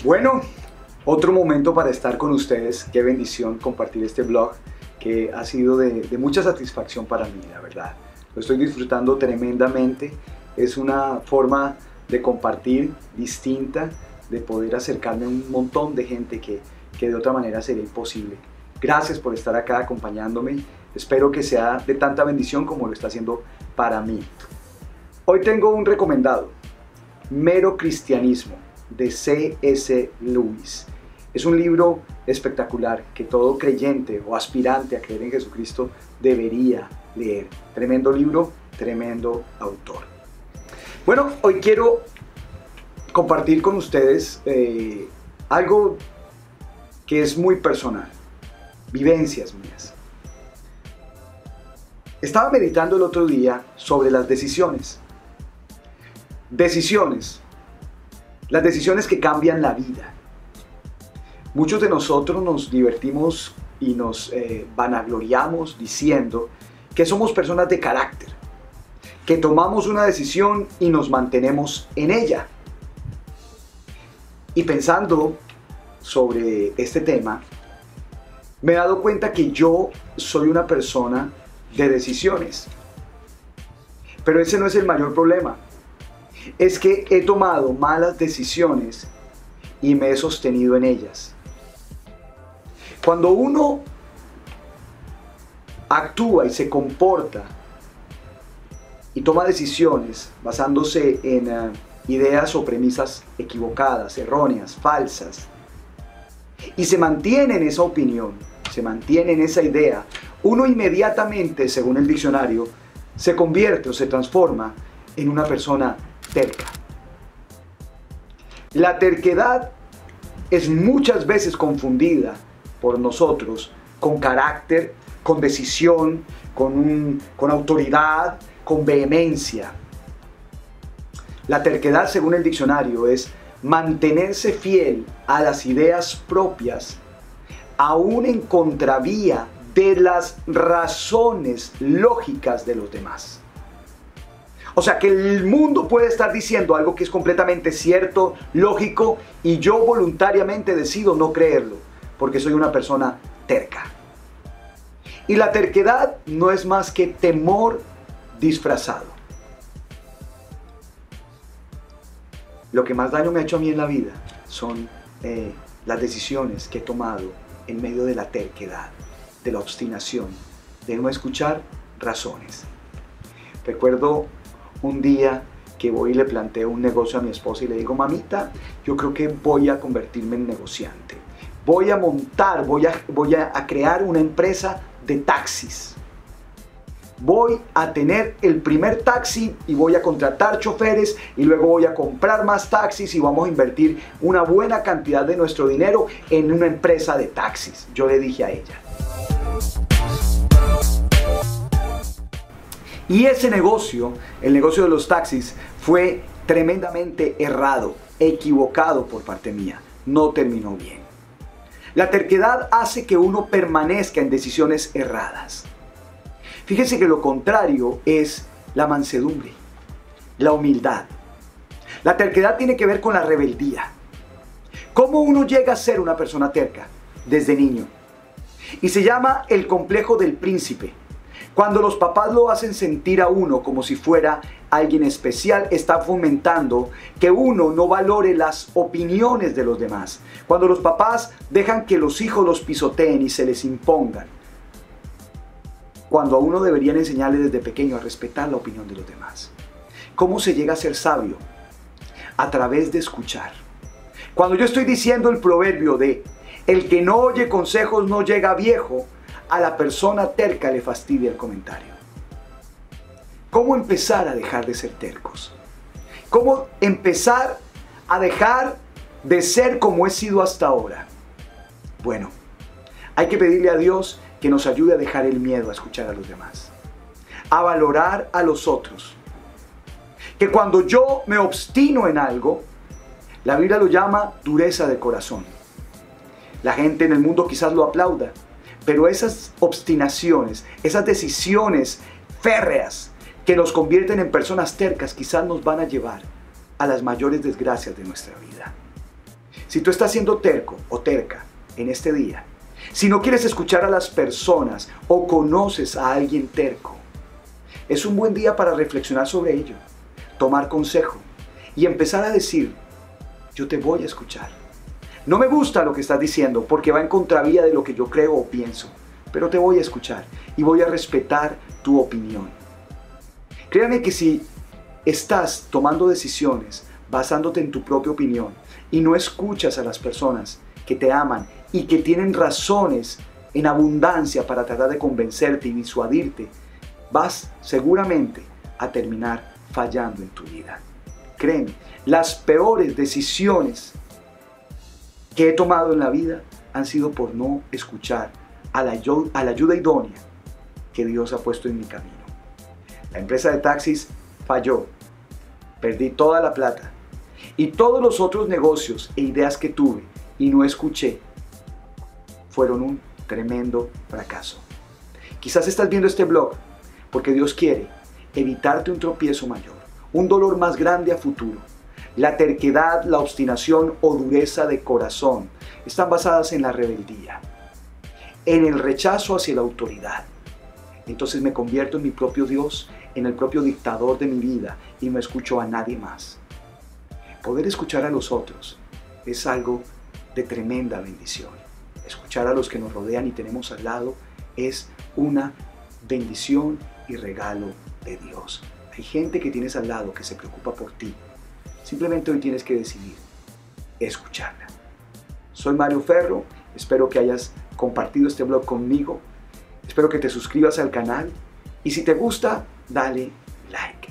Bueno, otro momento para estar con ustedes. Qué bendición compartir este blog que ha sido de mucha satisfacción para mí, la verdad. Lo estoy disfrutando tremendamente. Es una forma de compartir distinta, de poder acercarme a un montón de gente que de otra manera sería imposible. Gracias por estar acá acompañándome. Espero que sea de tanta bendición como lo está haciendo para mí. Hoy tengo un recomendado, Mero Cristianismo, de C.S. Lewis. Es un libro espectacular que todo creyente o aspirante a creer en Jesucristo debería leer. Tremendo libro, tremendo autor. Bueno, hoy quiero compartir con ustedes algo que es muy personal, vivencias mías. Estaba meditando el otro día sobre las decisiones. Las decisiones que cambian la vida. Muchos de nosotros nos divertimos y nos vanagloriamos diciendo que somos personas de carácter, que tomamos una decisión y nos mantenemos en ella. Y pensando sobre este tema, me he dado cuenta que yo soy una persona de decisiones. Pero ese no es el mayor problema. Es que he tomado malas decisiones y me he sostenido en ellas. Cuando uno actúa y se comporta y toma decisiones basándose en ideas o premisas equivocadas, erróneas, falsas, y se mantiene en esa opinión, se mantiene en esa idea, uno inmediatamente, según el diccionario, se convierte o se transforma en una persona terca. La terquedad es muchas veces confundida por nosotros con carácter, con decisión, con autoridad, con vehemencia. La terquedad, según el diccionario, es mantenerse fiel a las ideas propias, aún en contravía de las razones lógicas de los demás. O sea que el mundo puede estar diciendo algo que es completamente cierto, lógico, y yo voluntariamente decido no creerlo, porque soy una persona terca. Y la terquedad no es más que temor disfrazado. Lo que más daño me ha hecho a mí en la vida son las decisiones que he tomado en medio de la terquedad, de la obstinación, de no escuchar razones. Recuerdo un día que voy y le planteo un negocio a mi esposa y le digo: mamita, yo creo que voy a convertirme en negociante. Voy a crear una empresa de taxis. Voy a tener el primer taxi y voy a contratar choferes y luego voy a comprar más taxis y vamos a invertir una buena cantidad de nuestro dinero en una empresa de taxis. Yo le dije a ella. Y ese negocio, el negocio de los taxis, fue tremendamente errado, equivocado por parte mía. No terminó bien. La terquedad hace que uno permanezca en decisiones erradas. Fíjese que lo contrario es la mansedumbre, la humildad. La terquedad tiene que ver con la rebeldía. ¿Cómo uno llega a ser una persona terca? Desde niño. Y se llama el complejo del príncipe. Cuando los papás lo hacen sentir a uno como si fuera alguien especial, está fomentando que uno no valore las opiniones de los demás. Cuando los papás dejan que los hijos los pisoteen y se les impongan. Cuando a uno deberían enseñarle desde pequeño a respetar la opinión de los demás. ¿Cómo se llega a ser sabio? A través de escuchar. Cuando yo estoy diciendo el proverbio de el que no oye consejos no llega viejo, a la persona terca le fastidia el comentario. ¿Cómo empezar a dejar de ser tercos? ¿Cómo empezar a dejar de ser como he sido hasta ahora? Bueno, hay que pedirle a Dios que nos ayude a dejar el miedo a escuchar a los demás, a valorar a los otros. Que cuando yo me obstino en algo, la Biblia lo llama dureza de corazón. La gente en el mundo quizás lo aplauda, pero esas obstinaciones, esas decisiones férreas que nos convierten en personas tercas, quizás nos van a llevar a las mayores desgracias de nuestra vida. Si tú estás siendo terco o terca en este día, si no quieres escuchar a las personas o conoces a alguien terco, es un buen día para reflexionar sobre ello, tomar consejo y empezar a decir: yo te voy a escuchar. No me gusta lo que estás diciendo porque va en contravía de lo que yo creo o pienso, pero te voy a escuchar y voy a respetar tu opinión. Créame que si estás tomando decisiones basándote en tu propia opinión y no escuchas a las personas que te aman y que tienen razones en abundancia para tratar de convencerte y disuadirte, vas seguramente a terminar fallando en tu vida. Créeme, las peores decisiones que he tomado en la vida han sido por no escuchar a la ayuda idónea que Dios ha puesto en mi camino. La empresa de taxis falló, perdí toda la plata y todos los otros negocios e ideas que tuve y no escuché fueron un tremendo fracaso. Quizás estás viendo este blog porque Dios quiere evitarte un tropiezo mayor, un dolor más grande a futuro. La terquedad, la obstinación o dureza de corazón están basadas en la rebeldía, en el rechazo hacia la autoridad. Entonces me convierto en mi propio Dios, en el propio dictador de mi vida y no escucho a nadie más. Poder escuchar a los otros es algo de tremenda bendición. Escuchar a los que nos rodean y tenemos al lado es una bendición y regalo de Dios. Hay gente que tienes al lado que se preocupa por ti. Simplemente hoy tienes que decidir escucharla. Soy Mario Ferro, espero que hayas compartido este blog conmigo, espero que te suscribas al canal y si te gusta, dale like.